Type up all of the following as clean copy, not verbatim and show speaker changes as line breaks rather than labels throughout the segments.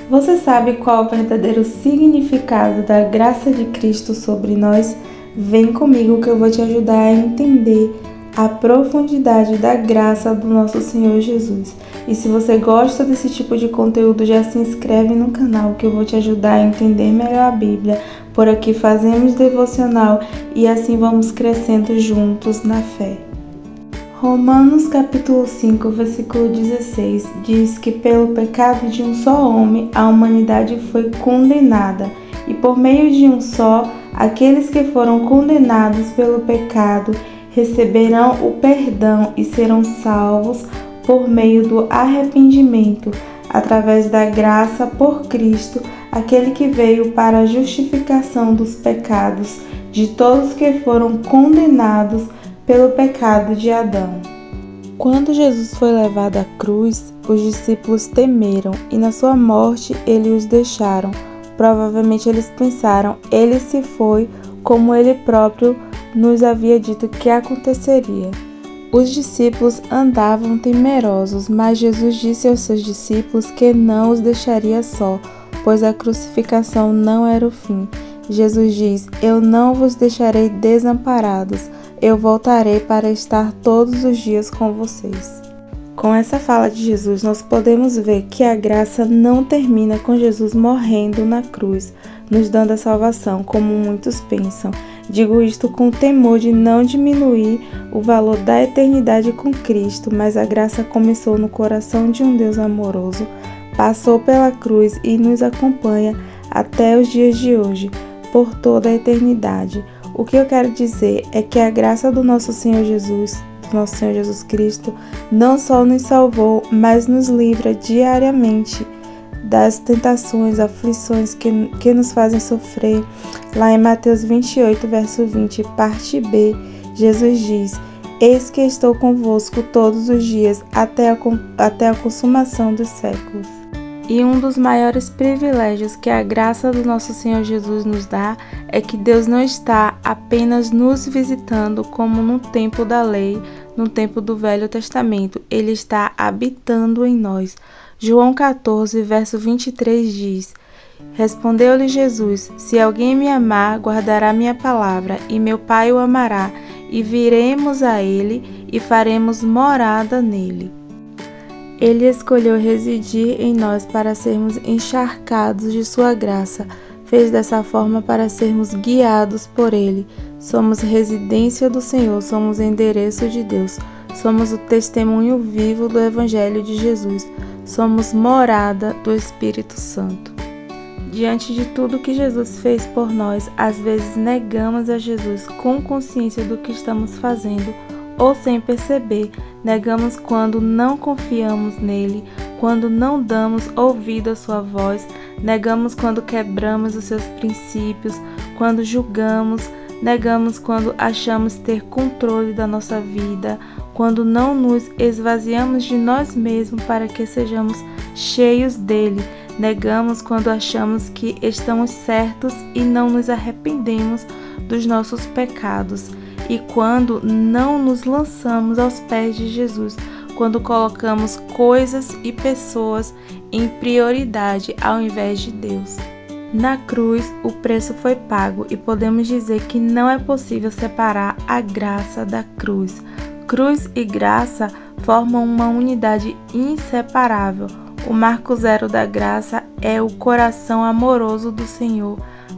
Você sabe qual é o verdadeiro significado da graça de Cristo sobre nós? Vem comigo que eu vou te ajudar a entender a profundidade da graça do nosso Senhor Jesus. E se você gosta desse tipo de conteúdo, já se inscreve no canal que eu vou te ajudar a entender melhor a Bíblia. Por aqui fazemos devocional e assim vamos crescendo juntos na fé. Romanos capítulo 5, versículo 16 diz que pelo pecado de um só homem a humanidade foi condenada, e por meio de um só, aqueles que foram condenados pelo pecado receberão o perdão e serão salvos por meio do arrependimento, através da graça por Cristo, aquele que veio para a justificação dos pecados de todos que foram condenados pelo pecado de Adão. Quando Jesus foi levado à cruz, os discípulos temeram e na sua morte ele os deixaram. Provavelmente eles pensaram, ele se foi, como ele próprio nos havia dito que aconteceria. Os discípulos andavam temerosos, mas Jesus disse aos seus discípulos que não os deixaria só, pois a crucificação não era o fim. Jesus diz, eu não vos deixarei desamparados, eu voltarei para estar todos os dias com vocês. Com essa fala de Jesus, nós podemos ver que a graça não termina com Jesus morrendo na cruz, nos dando a salvação, como muitos pensam. Digo isto com o temor de não diminuir o valor da eternidade com Cristo, mas a graça começou no coração de um Deus amoroso, passou pela cruz e nos acompanha até os dias de hoje, por toda a eternidade. O que eu quero dizer é que a graça do nosso Senhor Jesus Cristo, não só nos salvou, mas nos livra diariamente das tentações, aflições que nos fazem sofrer. Lá em Mateus 28, verso 20, parte B, Jesus diz, eis que estou convosco todos os dias, até a consumação dos séculos. E um dos maiores privilégios que a graça do nosso Senhor Jesus nos dá é que Deus não está apenas nos visitando como no tempo da lei, no tempo do Velho Testamento. Ele está habitando em nós. João 14, verso 23 diz, respondeu-lhe Jesus, se alguém me amar, guardará minha palavra, e meu Pai o amará, e viremos a ele e faremos morada nele. Ele escolheu residir em nós para sermos encharcados de sua graça, fez dessa forma para sermos guiados por Ele. Somos residência do Senhor, somos endereço de Deus, somos o testemunho vivo do Evangelho de Jesus, somos morada do Espírito Santo. Diante de tudo que Jesus fez por nós, às vezes negamos a Jesus com consciência do que estamos fazendo, ou sem perceber, negamos quando não confiamos nele, quando não damos ouvido à sua voz, negamos quando quebramos os seus princípios, quando julgamos, negamos quando achamos ter controle da nossa vida, quando não nos esvaziamos de nós mesmos para que sejamos cheios dele, negamos quando achamos que estamos certos e não nos arrependemos dos nossos pecados. E quando não nos lançamos aos pés de Jesus, quando colocamos coisas e pessoas em prioridade ao invés de Deus. Na cruz, o preço foi pago e podemos dizer que não é possível separar a graça da cruz. Cruz e graça formam uma unidade inseparável. O marco zero da graça é o coração amoroso do Senhor,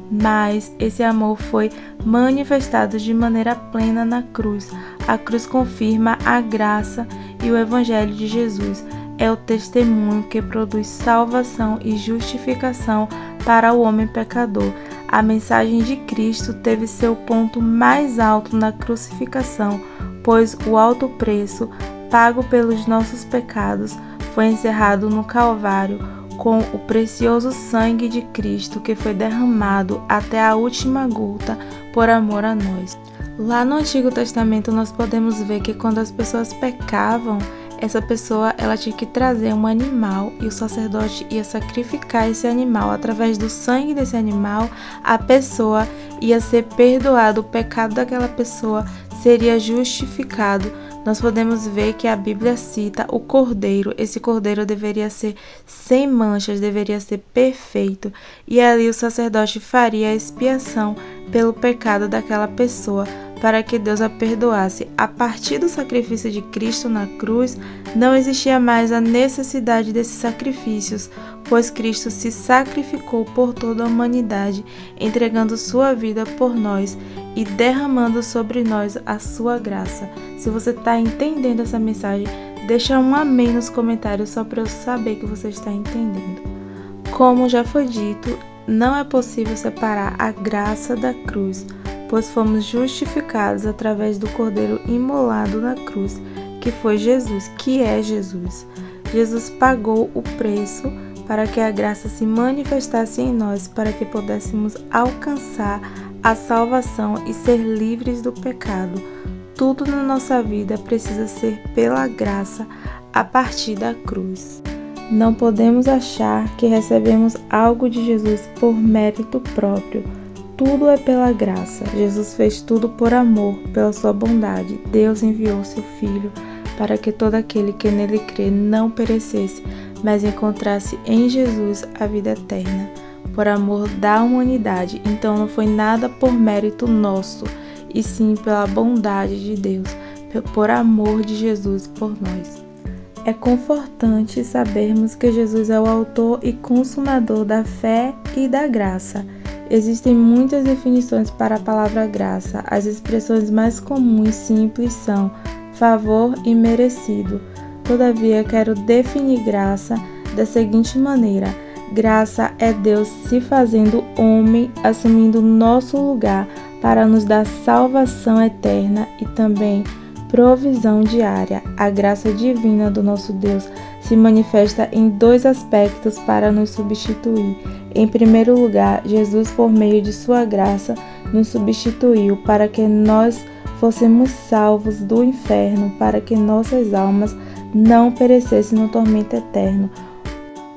mas esse amor foi manifestado de maneira plena na cruz. A cruz confirma a graça e o Evangelho de Jesus. É o testemunho que produz salvação e justificação para o homem pecador. A mensagem de Cristo teve seu ponto mais alto na crucificação, pois o alto preço, pago pelos nossos pecados, foi encerrado no Calvário, com o precioso sangue de Cristo que foi derramado até a última gota por amor a nós. Lá no Antigo Testamento nós podemos ver que quando as pessoas pecavam, essa pessoa ela tinha que trazer um animal e o sacerdote ia sacrificar esse animal. Através do sangue desse animal, a pessoa ia ser perdoada, o pecado daquela pessoa seria justificado nós podemos ver que a Bíblia cita o cordeiro. Esse cordeiro deveria ser sem manchas, deveria ser perfeito, e ali o sacerdote faria a expiação pelo pecado daquela pessoa, para que Deus a perdoasse. A partir do sacrifício de Cristo na cruz, não existia mais a necessidade desses sacrifícios, pois Cristo se sacrificou por toda a humanidade, entregando sua vida por nós e derramando sobre nós a sua graça. Se você está entendendo essa mensagem, deixa um amém nos comentários só para eu saber que você está entendendo. Como já foi dito, não é possível separar a graça da cruz, pois fomos justificados através do Cordeiro imolado na cruz, que foi Jesus, que é Jesus. Jesus pagou o preço para que a graça se manifestasse em nós, para que pudéssemos alcançar a salvação e ser livres do pecado. Tudo na nossa vida precisa ser pela graça a partir da cruz. Não podemos achar que recebemos algo de Jesus por mérito próprio. Tudo é pela graça. Jesus fez tudo por amor, pela sua bondade. Deus enviou seu Filho para que todo aquele que nele crê não perecesse, mas encontrasse em Jesus a vida eterna, por amor da humanidade. Então não foi nada por mérito nosso, e sim pela bondade de Deus, por amor de Jesus por nós. É confortante sabermos que Jesus é o autor e consumador da fé e da graça. Existem muitas definições para a palavra graça. As expressões mais comuns e simples são favor e merecido. Todavia, quero definir graça da seguinte maneira: graça é Deus se fazendo homem, assumindo nosso lugar para nos dar salvação eterna e também provisão diária. A graça divina do nosso Deus se manifesta em dois aspectos para nos substituir. Em primeiro lugar, Jesus, por meio de sua graça, nos substituiu para que nós fôssemos salvos do inferno, para que nossas almas não perecessem no tormento eterno.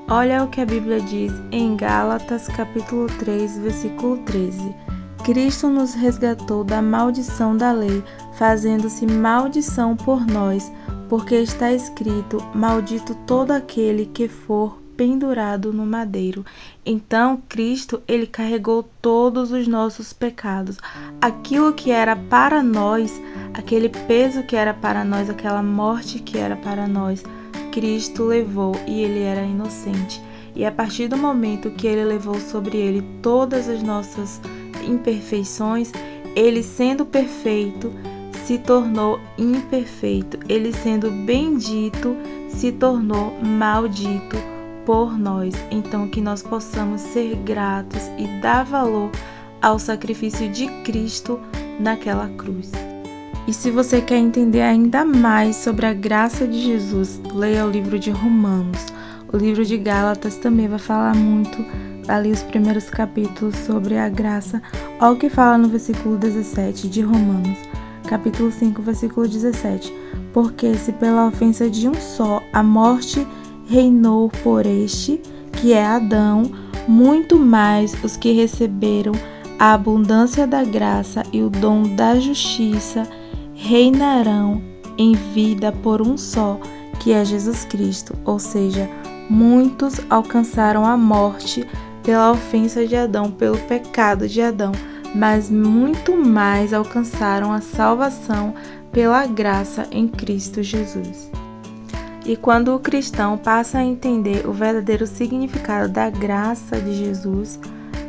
Olha o que a Bíblia diz em Gálatas capítulo 3, versículo 13. Cristo nos resgatou da maldição da lei, fazendo-se maldição por nós, porque está escrito: maldito todo aquele que for pendurado no madeiro. Então, Cristo, ele carregou todos os nossos pecados. Aquilo que era para nós, aquele peso que era para nós, aquela morte que era para nós, Cristo levou, e ele era inocente. E a partir do momento que ele levou sobre ele todas as nossas imperfeições, ele, sendo perfeito, se tornou imperfeito. Ele, sendo bendito, se tornou maldito por nós. Então, que nós possamos ser gratos e dar valor ao sacrifício de Cristo naquela cruz. E se você quer entender ainda mais sobre a graça de Jesus, leia o livro de Romanos. O livro de Gálatas também vai falar muito, ali os primeiros capítulos, sobre a graça. Olha o que fala no versículo 17 de Romanos, capítulo 5, versículo 17. Porque se pela ofensa de um só a morte reinou por este, que é Adão, muito mais os que receberam a abundância da graça e o dom da justiça reinarão em vida por um só, que é Jesus Cristo. Ou seja, muitos alcançaram a morte pela ofensa de Adão, pelo pecado de Adão, mas muito mais alcançaram a salvação pela graça em Cristo Jesus. E quando o cristão passa a entender o verdadeiro significado da graça de Jesus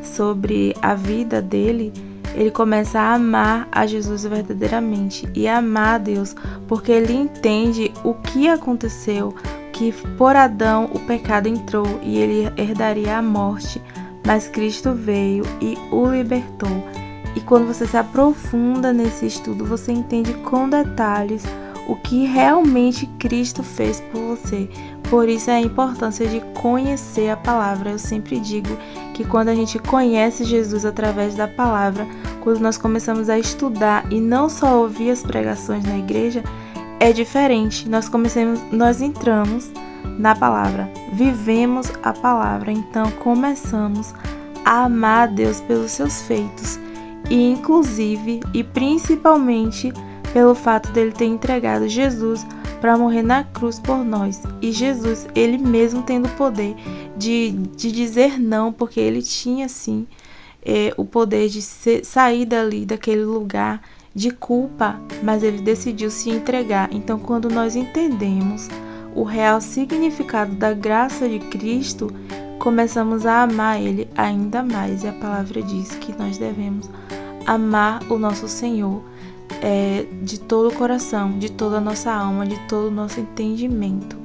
sobre a vida dele, ele começa a amar a Jesus verdadeiramente e a amar a Deus, porque ele entende o que aconteceu, que por Adão o pecado entrou e ele herdaria a morte, mas Cristo veio e o libertou. E quando você se aprofunda nesse estudo, você entende com detalhes o que realmente Cristo fez por você. Por isso é a importância de conhecer a palavra. Eu sempre digo que quando a gente conhece Jesus através da palavra, quando nós começamos a estudar e não só ouvir as pregações na igreja, é diferente. Nós entramos na palavra, vivemos a palavra, então começamos a amar a Deus pelos seus feitos e inclusive e principalmente pelo fato dele ter entregado Jesus para morrer na cruz por nós. E Jesus, ele mesmo tendo o poder de dizer não, porque ele tinha sim o poder de sair dali, daquele lugar de culpa, mas ele decidiu se entregar. Então, quando nós entendemos o real significado da graça de Cristo, começamos a amar Ele ainda mais. E a palavra diz que nós devemos amar o nosso Senhor de todo o coração, de toda a nossa alma, de todo o nosso entendimento.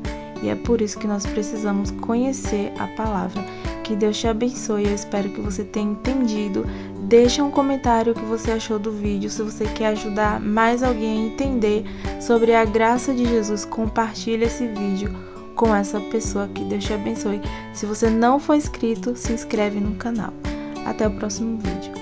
E é por isso que nós precisamos conhecer a palavra. Que Deus te abençoe, eu espero que você tenha entendido. Deixa um comentário o que você achou do vídeo. Se você quer ajudar mais alguém a entender sobre a graça de Jesus, compartilhe esse vídeo com essa pessoa. Que Deus te abençoe. Se você não for inscrito, se inscreve no canal. Até o próximo vídeo.